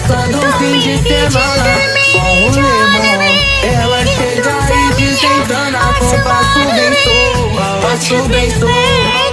todo fim de semana. Com rolê bom, ela chega e dizem dana, com passo bem solto, passo bem solto.